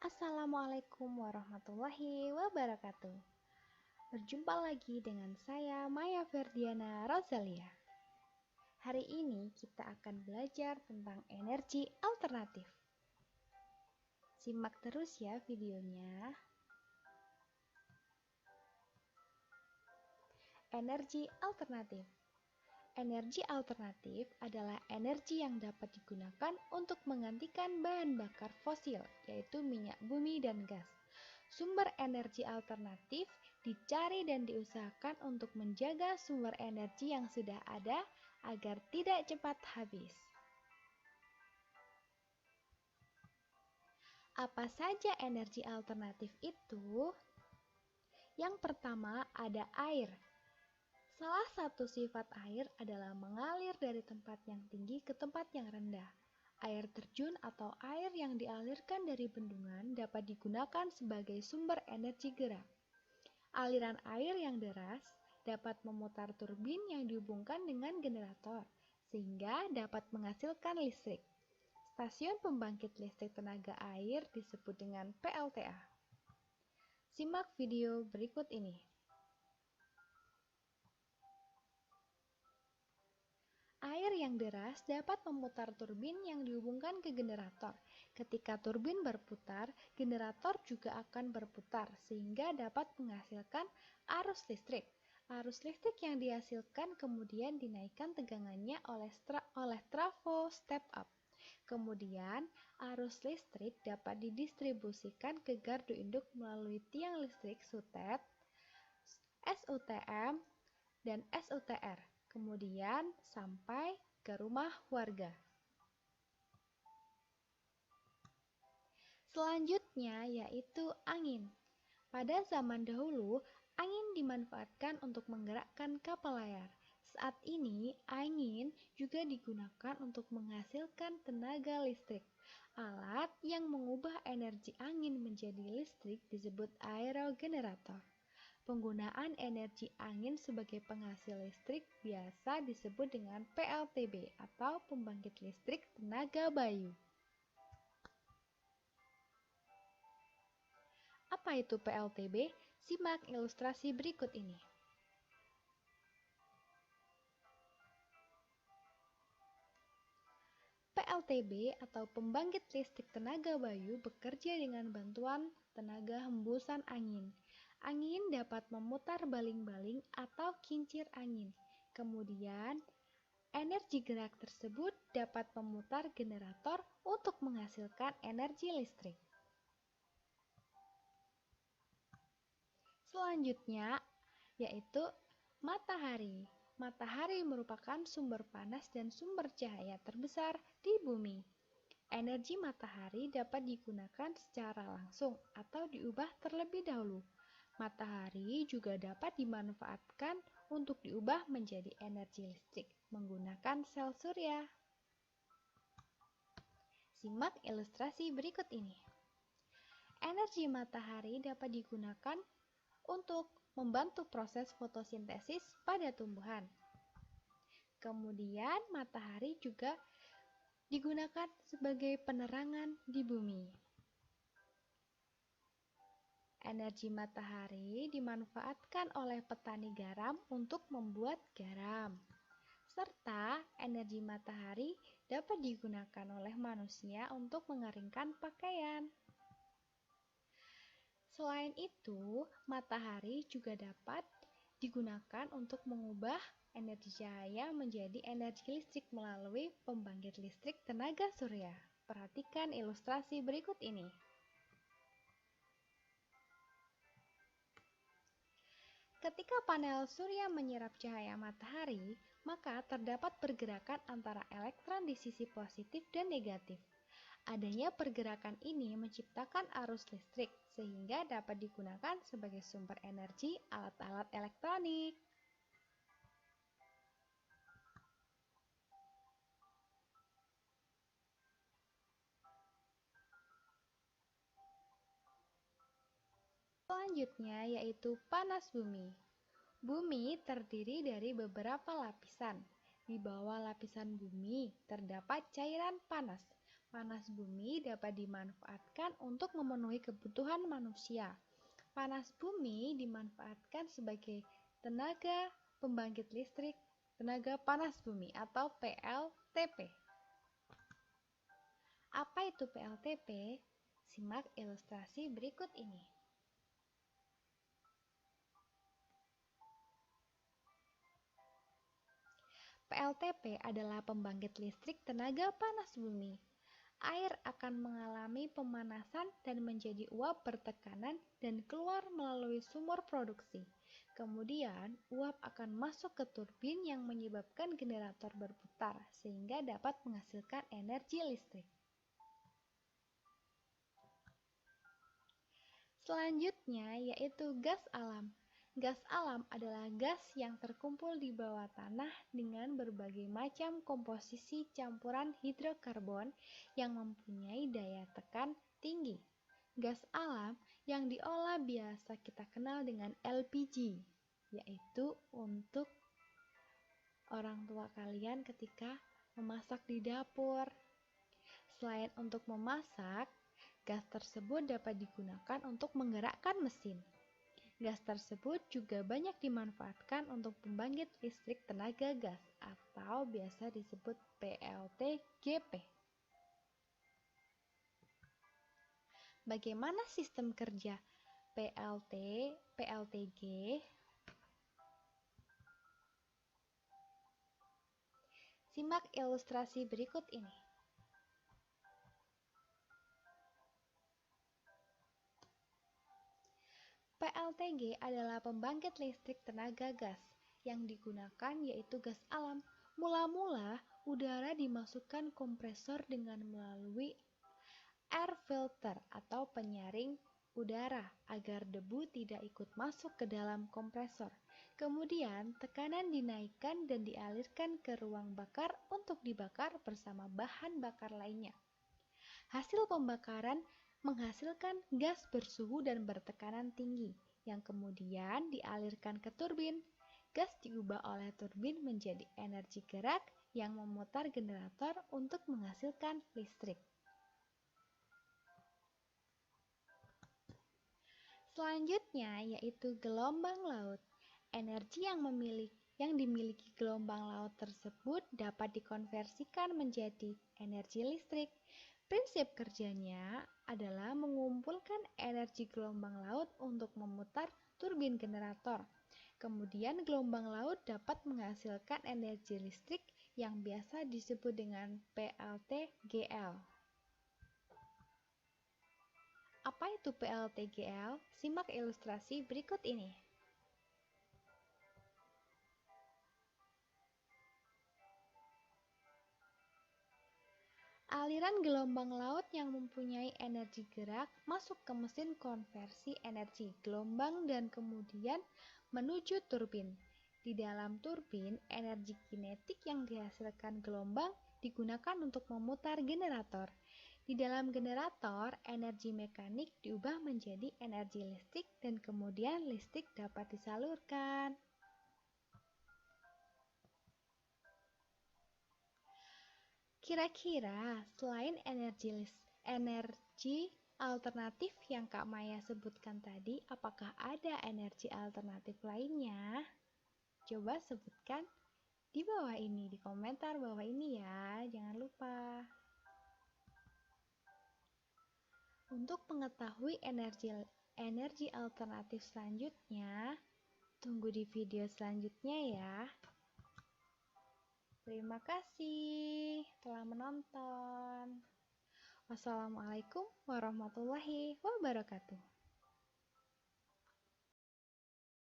Assalamualaikum warahmatullahi wabarakatuh. Berjumpa lagi dengan saya Maya Ferdiana Rosalia. Hari ini kita akan belajar tentang energi alternatif. Simak terus ya videonya. Energi alternatif. Energi alternatif adalah energi yang dapat digunakan untuk menggantikan bahan bakar fosil, yaitu minyak bumi dan gas. Sumber energi alternatif dicari dan diusahakan untuk menjaga sumber energi yang sudah ada agar tidak cepat habis. Apa saja energi alternatif itu? Yang pertama ada air. Salah satu sifat air adalah mengalir dari tempat yang tinggi ke tempat yang rendah. Air terjun atau air yang dialirkan dari bendungan dapat digunakan sebagai sumber energi gerak. Aliran air yang deras dapat memutar turbin yang dihubungkan dengan generator, sehingga dapat menghasilkan listrik. Stasiun pembangkit listrik tenaga air disebut dengan PLTA. Simak video berikut ini. Air yang deras dapat memutar turbin yang dihubungkan ke generator. Ketika turbin berputar, generator juga akan berputar sehingga dapat menghasilkan arus listrik. Arus listrik yang dihasilkan kemudian dinaikkan tegangannya oleh trafo step up. Kemudian, arus listrik dapat didistribusikan ke gardu induk melalui tiang listrik SUTET, SUTM, dan SUTR. Kemudian sampai ke rumah warga. Selanjutnya yaitu angin. Pada zaman dahulu, angin dimanfaatkan untuk menggerakkan kapal layar. Saat ini, angin juga digunakan untuk menghasilkan tenaga listrik. Alat yang mengubah energi angin menjadi listrik disebut aerogenerator. Penggunaan energi angin sebagai penghasil listrik biasa disebut dengan PLTB atau pembangkit listrik tenaga bayu. Apa itu PLTB? Simak ilustrasi berikut ini. PLTB atau pembangkit listrik tenaga bayu bekerja dengan bantuan tenaga hembusan angin. Angin dapat memutar baling-baling atau kincir angin. Kemudian, energi gerak tersebut dapat memutar generator untuk menghasilkan energi listrik. Selanjutnya, yaitu matahari. Matahari merupakan sumber panas dan sumber cahaya terbesar di bumi. Energi matahari dapat digunakan secara langsung atau diubah terlebih dahulu. Matahari juga dapat dimanfaatkan untuk diubah menjadi energi listrik menggunakan sel surya. Simak ilustrasi berikut ini. Energi matahari dapat digunakan untuk membantu proses fotosintesis pada tumbuhan. Kemudian matahari juga digunakan sebagai penerangan di bumi. Energi matahari dimanfaatkan oleh petani garam untuk membuat garam. Serta energi matahari dapat digunakan oleh manusia untuk mengeringkan pakaian. Selain itu, matahari juga dapat digunakan untuk mengubah energi cahaya menjadi energi listrik melalui pembangkit listrik tenaga surya. Perhatikan ilustrasi berikut ini. Ketika panel surya menyerap cahaya matahari, maka terdapat pergerakan antara elektron di sisi positif dan negatif. Adanya pergerakan ini menciptakan arus listrik, sehingga dapat digunakan sebagai sumber energi alat-alat elektronik. Selanjutnya yaitu panas bumi. Bumi terdiri dari beberapa lapisan. Di bawah lapisan bumi terdapat cairan panas. Panas bumi dapat dimanfaatkan untuk memenuhi kebutuhan manusia. Panas bumi dimanfaatkan sebagai tenaga pembangkit listrik tenaga panas bumi atau PLTP. Apa itu PLTP? Simak ilustrasi berikut ini. PLTP adalah pembangkit listrik tenaga panas bumi. Air akan mengalami pemanasan dan menjadi uap bertekanan dan keluar melalui sumur produksi. Kemudian, uap akan masuk ke turbin yang menyebabkan generator berputar sehingga dapat menghasilkan energi listrik. Selanjutnya yaitu gas alam. Gas alam adalah gas yang terkumpul di bawah tanah dengan berbagai macam komposisi campuran hidrokarbon yang mempunyai daya tekan tinggi. Gas alam yang diolah biasa kita kenal dengan LPG, yaitu untuk orang tua kalian ketika memasak di dapur. Selain untuk memasak, gas tersebut dapat digunakan untuk menggerakkan mesin. Gas tersebut juga banyak dimanfaatkan untuk pembangkit listrik tenaga gas atau biasa disebut PLTGP. Bagaimana sistem kerja PLTG? Simak ilustrasi berikut ini. PLTG adalah pembangkit listrik tenaga gas. Yang digunakan yaitu gas alam. Mula-mula, udara dimasukkan kompresor dengan melalui air filter atau penyaring udara agar debu tidak ikut masuk ke dalam kompresor. Kemudian, tekanan dinaikkan dan dialirkan ke ruang bakar untuk dibakar bersama bahan bakar lainnya. Hasil pembakaran menghasilkan gas bersuhu dan bertekanan tinggi yang kemudian dialirkan ke turbin. Gas diubah oleh turbin menjadi energi gerak yang memutar generator untuk menghasilkan listrik. Selanjutnya yaitu gelombang laut. Energi yang dimiliki gelombang laut tersebut dapat dikonversikan menjadi energi listrik. Prinsip kerjanya adalah mengumpulkan energi gelombang laut untuk memutar turbin generator. Kemudian gelombang laut dapat menghasilkan energi listrik yang biasa disebut dengan PLTGL. Apa itu PLTGL? Simak ilustrasi berikut ini. Aliran gelombang laut yang mempunyai energi gerak masuk ke mesin konversi energi gelombang dan kemudian menuju turbin. Di dalam turbin, energi kinetik yang dihasilkan gelombang digunakan untuk memutar generator. Di dalam generator, energi mekanik diubah menjadi energi listrik dan kemudian listrik dapat disalurkan. Kira-kira selain energi alternatif yang Kak Maya sebutkan tadi, apakah ada energi alternatif lainnya? Coba sebutkan di bawah ini, di komentar bawah ini ya, jangan lupa. Untuk mengetahui energi alternatif selanjutnya, tunggu di video selanjutnya ya. Terima kasih telah menonton. Wassalamualaikum warahmatullahi wabarakatuh.